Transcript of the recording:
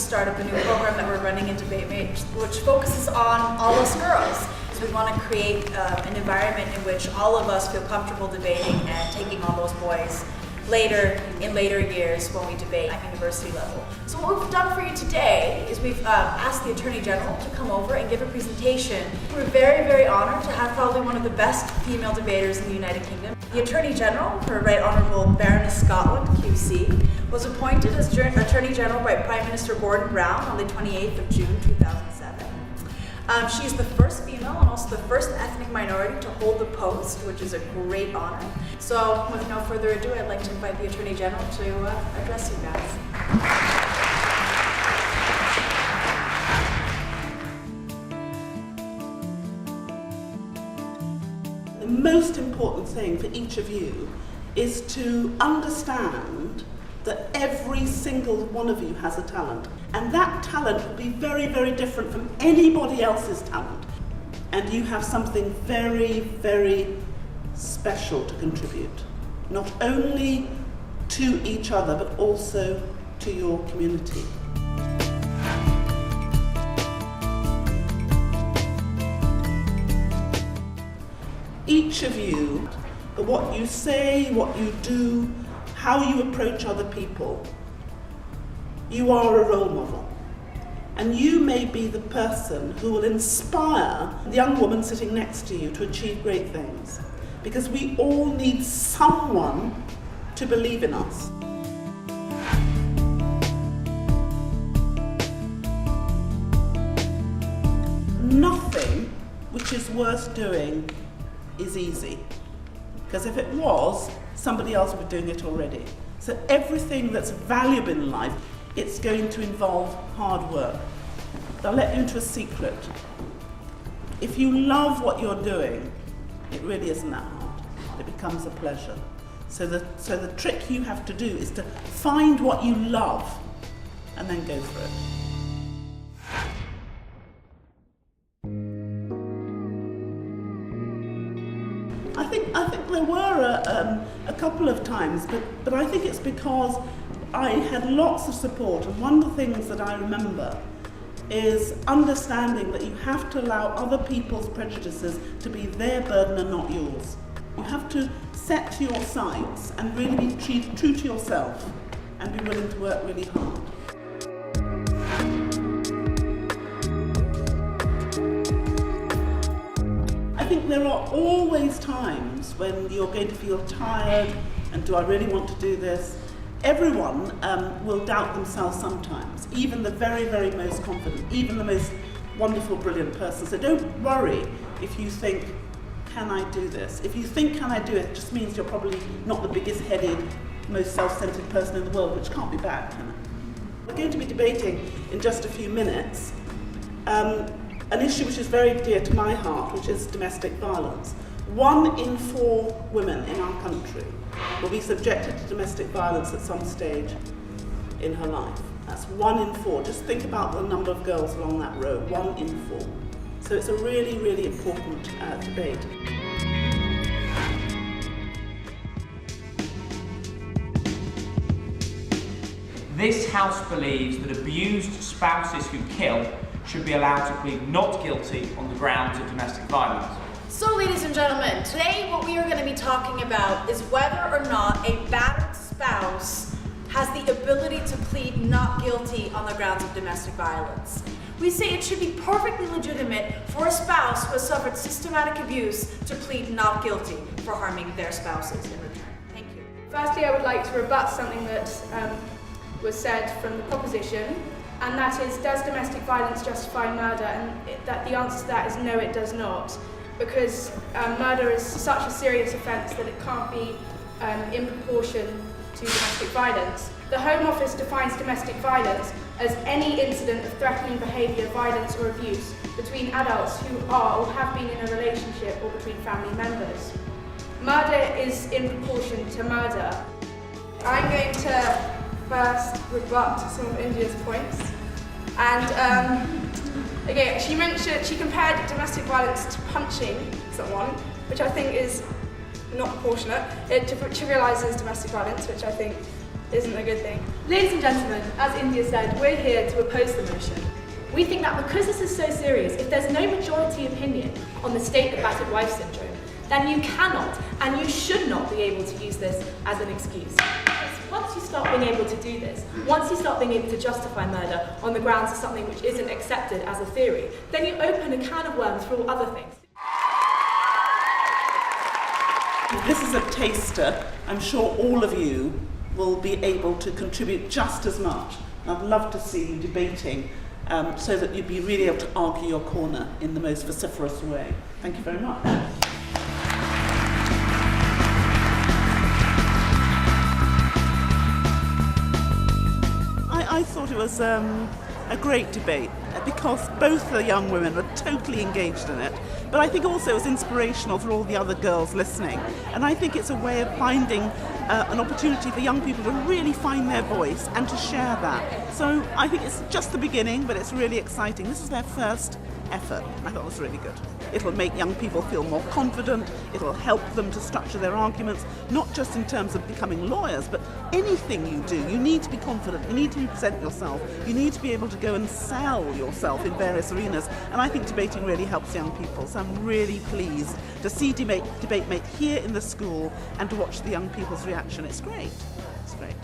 start up a new program that we're running in DebateMate, which focuses on all us girls. So we want to create an environment in which all of us feel comfortable debating and taking on those boys in later years when we debate at university level. So what we've done for you today is we've asked the Attorney General to come over and give a presentation. We're very, very honored to have probably one of the best female debaters in the United Kingdom. The Attorney General, her Right Honourable Baroness Scotland, QC, was appointed as Attorney General by Prime Minister Gordon Brown on the 28th of June 2007. She's the first female and also the first ethnic minority to hold the post, which is a great honor. So with no further ado, I'd like to invite the Attorney General to address you guys. The most important thing for each of you is to understand that every single one of you has a talent. And that talent will be very, very different from anybody else's talent. And you have something very, very special to contribute. Not only to each other, but also to your community. Each of you, what you say, what you do, how you approach other people, you are a role model. And you may be the person who will inspire the young woman sitting next to you to achieve great things. Because we all need someone to believe in us. Nothing which is worth doing is easy. Because if it was, somebody else would be doing it already. So everything that's valuable in life, it's going to involve hard work. I'll let you into a secret. If you love what you're doing, it really isn't that hard. It becomes a pleasure. So the trick you have to do is to find what you love and then go for it. I think there were a couple of times, but I think it's because I had lots of support, and one of the things that I remember is understanding that you have to allow other people's prejudices to be their burden and not yours. You have to set to your sights and really be true to yourself and be willing to work really hard. I think there are always times when you're going to feel tired and do I really want to do this? Everyone will doubt themselves sometimes, even the very, very most confident, even the most wonderful, brilliant person. So don't worry if you think, can I do this? If you think, can I do it, it just means you're probably not the biggest headed, most self-centered person in the world, which can't be bad, can it? We're going to be debating in just a few minutes an issue which is very dear to my heart, which is domestic violence. 1 in 4 women in our country will be subjected to domestic violence at some stage in her life. That's 1 in 4. Just think about the number of girls along that road, 1 in 4. So it's a really, really important debate. This House believes that abused spouses who kill should be allowed to plead not guilty on the grounds of domestic violence. So ladies and gentlemen, today what we are going to be talking about is whether or not a battered spouse has the ability to plead not guilty on the grounds of domestic violence. We say it should be perfectly legitimate for a spouse who has suffered systematic abuse to plead not guilty for harming their spouses in return. Thank you. Firstly, I would like to rebut something that was said from the proposition, and that is, does domestic violence justify murder? And that the answer to that is no, it does not. Because murder is such a serious offence that it can't be in proportion to domestic violence. The Home Office defines domestic violence as any incident of threatening behaviour, violence or abuse between adults who are or have been in a relationship or between family members. Murder is in proportion to murder. I'm going to first rebut some of India's points. And again, she compared domestic violence to punching someone, which I think is not proportionate. It trivialises domestic violence, which I think isn't a good thing. Ladies and gentlemen, as India said, we're here to oppose the motion. We think that because this is so serious, if there's no majority opinion on the state of battered wife syndrome, then you cannot and you should not be able to use this as an excuse. Because once you start being able to do this, once you start being able to justify murder on the grounds of something which isn't accepted as a theory, then you open a can of worms for all other things. This is a taster. I'm sure all of you will be able to contribute just as much. I'd love to see you debating so that you'd be really able to argue your corner in the most vociferous way. Thank you very much. I thought it was a great debate because both the young women were totally engaged in it, but I think also it was inspirational for all the other girls listening, and I think it's a way of finding an opportunity for young people to really find their voice and to share that. So I think it's just the beginning, but it's really exciting. This is their first effort. I thought it was really good. It'll make young people feel more confident, it'll help them to structure their arguments, not just in terms of becoming lawyers, but anything you do, you need to be confident, you need to present yourself, you need to be able to go and sell yourself in various arenas, and I think debating really helps young people, so I'm really pleased to see debate made here in the school and to watch the young people's reaction. It's great. It's great.